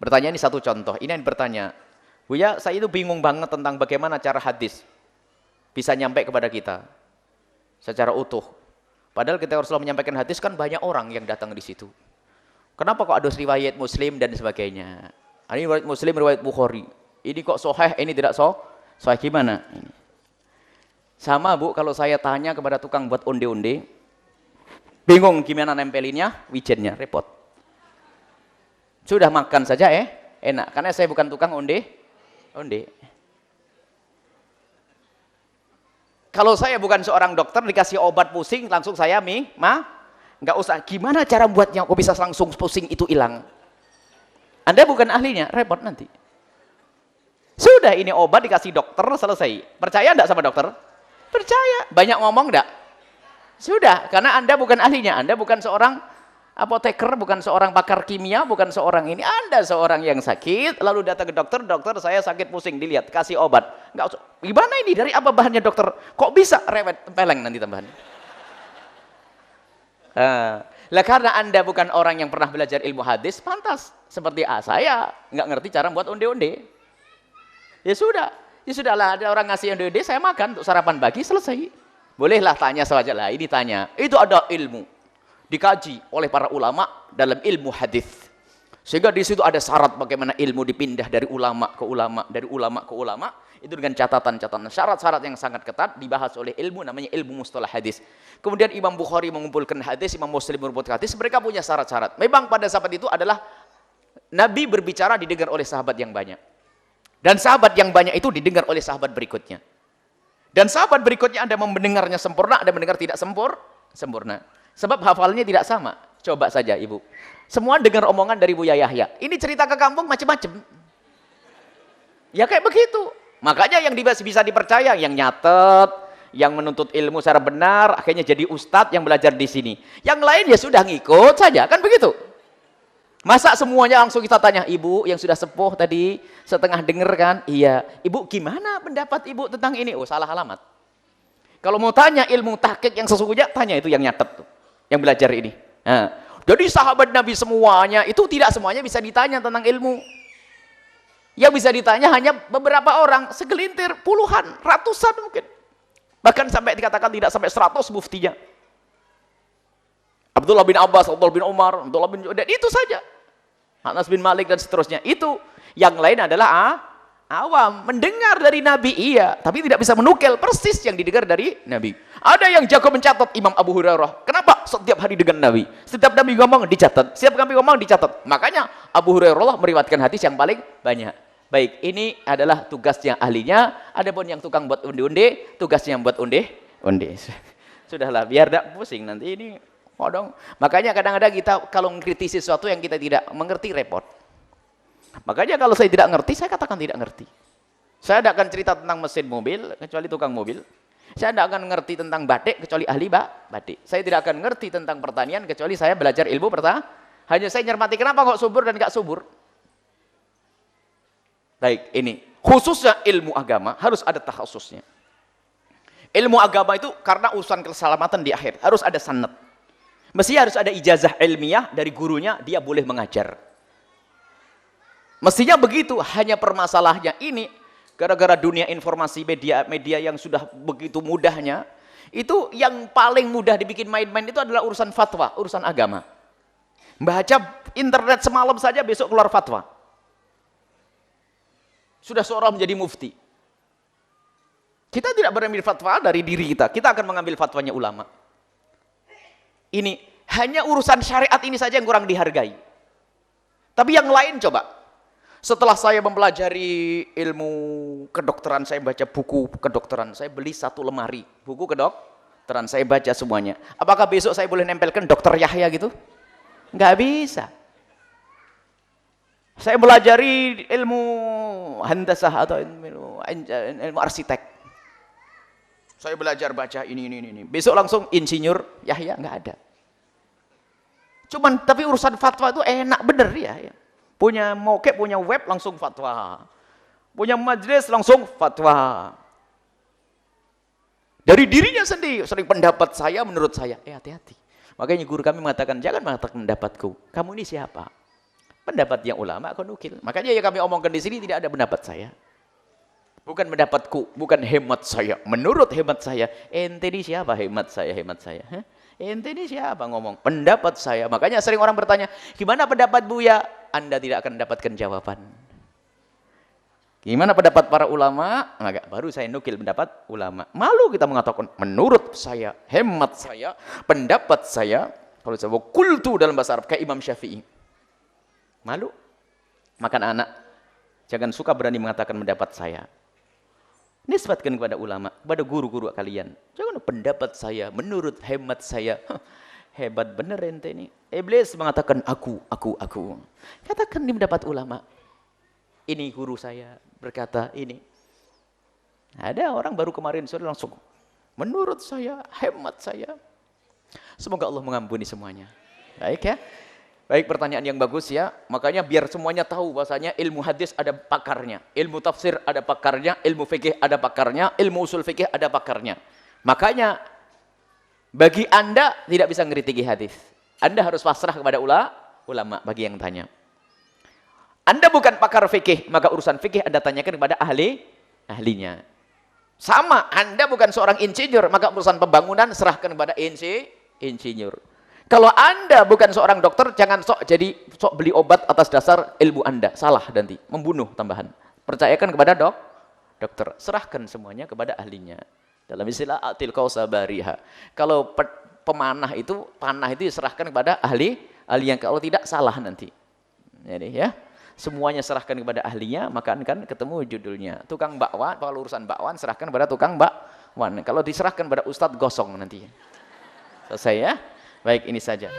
Pertanyaan ini satu contoh. Ini yang bertanya, Buya, saya itu bingung banget tentang bagaimana cara hadis bisa nyampe kepada kita secara utuh. Padahal ketika Rasulullah menyampaikan hadis kan banyak orang yang datang di situ. Kenapa kok ada riwayat Muslim dan sebagainya? Ini riwayat Muslim, riwayat Bukhari. Ini kok sahih, ini tidak sahih gimana? Ini. Sama Bu, kalau saya tanya kepada tukang buat onde-onde, bingung gimana nempelinnya, wijennya, repot. Sudah makan saja enak, karena saya bukan tukang onde. Kalau saya bukan seorang dokter, dikasih obat pusing, langsung saya nggak usah. Gimana cara buatnya kok bisa langsung pusing itu hilang? Anda bukan ahlinya, repot nanti. Sudah ini obat dikasih dokter, selesai. Percaya enggak sama dokter? Percaya. Banyak ngomong enggak? Sudah, karena Anda bukan ahlinya. Anda bukan seorang apoteker, bukan seorang pakar kimia, bukan seorang ini. Anda seorang yang sakit, lalu datang ke dokter, dokter saya sakit pusing, dilihat, kasih obat. Enggak usah. Gimana ini? Dari apa bahannya dokter? Kok bisa? Rewet, peleng nanti tambahan. Lah karena Anda bukan orang yang pernah belajar ilmu hadis, pantas seperti saya nggak ngerti cara buat onde-onde. Ya sudahlah, ada orang ngasih onde-onde, saya makan untuk sarapan pagi, selesai. Bolehlah tanya saja lah, ini tanya. Itu ada ilmu dikaji oleh para ulama dalam ilmu hadis. Sehingga di situ ada syarat bagaimana ilmu dipindah dari ulama ke ulama, dari ulama ke ulama. Itu dengan catatan-catatan, syarat-syarat yang sangat ketat dibahas oleh ilmu, namanya ilmu mustalah hadis. Kemudian Imam Bukhari mengumpulkan hadis, Imam Muslim mengumpulkan hadis, mereka punya syarat-syarat. Memang pada saat itu adalah Nabi berbicara didengar oleh sahabat yang banyak. Dan sahabat yang banyak itu didengar oleh sahabat berikutnya. Dan sahabat berikutnya ada mendengarnya sempurna, ada mendengar tidak sempurna. Sebab hafalnya tidak sama. Coba saja Ibu. Semua dengar omongan dari Buya Yahya. Ini cerita ke kampung macam-macam. Ya kayak begitu. Makanya yang bisa dipercaya, yang nyatet, yang menuntut ilmu secara benar, akhirnya jadi ustadz yang belajar di sini. Yang lain ya sudah ngikut saja, kan begitu. Masa semuanya langsung kita tanya, Ibu yang sudah sepuh tadi, setengah dengar kan? Iya. Ibu gimana pendapat Ibu tentang ini? Oh salah alamat. Kalau mau tanya ilmu tahqiq yang sesungguhnya, tanya itu yang nyatet tuh, yang belajar ini. Nah, jadi sahabat Nabi semuanya, itu tidak semuanya bisa ditanya tentang ilmu. Yang bisa ditanya hanya beberapa orang, segelintir, puluhan, ratusan mungkin. Bahkan sampai dikatakan tidak sampai 100 muftinya. Abdullah bin Abbas, Abdullah bin Umar, Abdullah bin Jordan, itu saja. Anas bin Malik dan seterusnya. Itu yang lain adalah awam, mendengar dari Nabi iya, tapi tidak bisa menukil persis yang didengar dari Nabi. Ada yang jago mencatat, Imam Abu Hurairah. Kenapa? Setiap hari dengan Nabi. Setiap Nabi ngomong dicatat. Setiap Nabi ngomong dicatat. Makanya Abu Hurairah meriwayatkan hadis yang paling banyak. Baik, ini adalah tugasnya ahlinya. Adapun yang tukang buat onde-onde, tugasnya yang buat onde-onde. Sudahlah, biar tidak pusing nanti ini. Kodong. Makanya kadang-kadang kita kalau mengkritisi sesuatu yang kita tidak mengerti, repot. Makanya kalau saya tidak ngerti, saya katakan tidak ngerti. Saya tidak akan cerita tentang mesin mobil, kecuali tukang mobil. Saya tidak akan ngerti tentang batik, kecuali ahli batik. Saya tidak akan ngerti tentang pertanian, kecuali saya belajar ilmu pertanian. Hanya saya nyermati kenapa kok subur dan nggak subur. Baik, ini khususnya ilmu agama harus ada takhasusnya. Ilmu agama itu karena urusan keselamatan di akhir harus ada sanad. Mestinya harus ada ijazah ilmiah dari gurunya, dia boleh mengajar. Mestinya begitu. Hanya permasalahannya ini gara-gara dunia informasi media yang sudah begitu mudahnya, itu yang paling mudah dibikin main-main itu adalah urusan fatwa, urusan agama. Baca internet semalam saja besok keluar fatwa. Sudah seorang menjadi mufti. Kita tidak berambil fatwa dari diri kita, kita akan mengambil fatwanya ulama. Ini hanya urusan syariat ini saja yang kurang dihargai. Tapi yang lain coba. Setelah saya mempelajari ilmu kedokteran, saya baca buku kedokteran, saya beli 1 lemari buku kedokteran, saya baca semuanya. Apakah besok saya boleh nempelkan dokter Yahya gitu? Nggak bisa. Saya belajari ilmu handasah atau ilmu arsitek. Saya belajar baca ini. Besok langsung insinyur Yahya, nggak ada. Cuman tapi urusan fatwa itu enak bener ya. Punya mokep, punya web langsung fatwa. Punya majelis langsung fatwa. Dari dirinya sendiri, sering pendapat saya menurut saya. Hati-hati. Makanya guru kami mengatakan, jangan mengatakan pendapatku. Kamu ini siapa? Pendapat yang ulama aku nukil. Makanya yang kami omongkan di sini tidak ada pendapat saya. Bukan pendapatku, bukan hemat saya. Menurut hemat saya, ente ini siapa hemat saya, hemat saya? Hah? Ente ini siapa ngomong? Pendapat saya. Makanya sering orang bertanya, gimana pendapat Buya? Anda tidak akan mendapatkan jawaban. Gimana pendapat para ulama? Maka baru saya nukil pendapat ulama. Malu kita mengatakan, menurut saya, hemat saya, pendapat saya. Kalau saya kultu dalam bahasa Arab, kayak Imam Syafi'i. Malu. Makan anak. Jangan suka berani mengatakan pendapat saya. Nisbatkan kepada ulama, kepada guru-guru kalian. Jangan pendapat saya, menurut hemat saya. Hebat bener ente ini. Iblis mengatakan aku. Katakan di pendapat ulama. Ini guru saya berkata ini. Ada orang baru kemarin sore langsung. Menurut saya, hemat saya. Semoga Allah mengampuni semuanya. Baik ya. Baik, pertanyaan yang bagus ya. Makanya biar semuanya tahu bahasanya ilmu hadis ada pakarnya, ilmu tafsir ada pakarnya, ilmu fikih ada pakarnya, ilmu usul fikih ada pakarnya. Makanya bagi Anda tidak bisa ngkritiki hadis. Anda harus pasrah kepada ulama bagi yang tanya. Anda bukan pakar fikih, maka urusan fikih Anda tanyakan kepada ahlinya. Sama, Anda bukan seorang insinyur, maka urusan pembangunan serahkan kepada insinyur. Kalau Anda bukan seorang dokter, jangan sok beli obat atas dasar ilmu Anda. Salah nanti, membunuh tambahan. Percayakan kepada dokter. Serahkan semuanya kepada ahlinya. Dalam istilah atil kausabariha. Kalau panah itu diserahkan kepada ahli yang kalau tidak salah nanti. Jadi ya, semuanya serahkan kepada ahlinya, maka kan ketemu judulnya. Tukang bakwan, kalau urusan bakwan serahkan kepada tukang bakwan. Kalau diserahkan kepada ustadz gosong nanti. Selesai ya. Baik, ini saja.